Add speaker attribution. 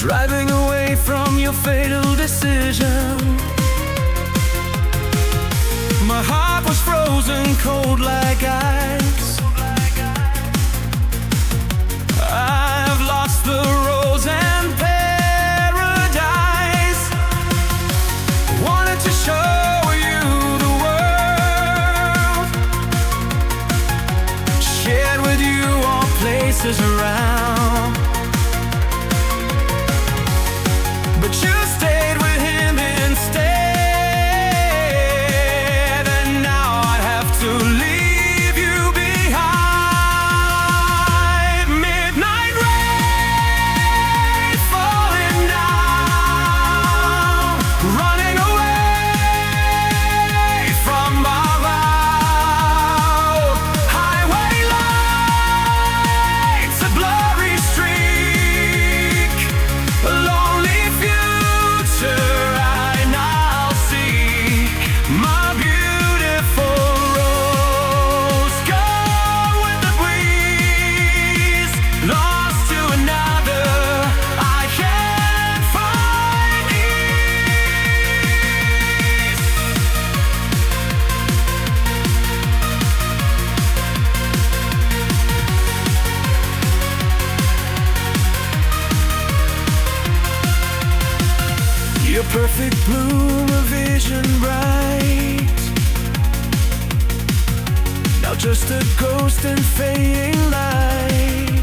Speaker 1: driving away from your fatal decision. My heart was frozen cold like ice. I've lost the rose and paradise. Wanted to show you the world, shared with you all places around. But you stayed with him instead, and now I have to leave you behind. Midnight rain falling down, running away from our vow. Highway lights, a blurry streak, a lonely future I now seek. My beautiful rose, gone with the breeze, lost to another. I can't find ease. Your perfect bloom, a vision bright, now just a ghost in fading light.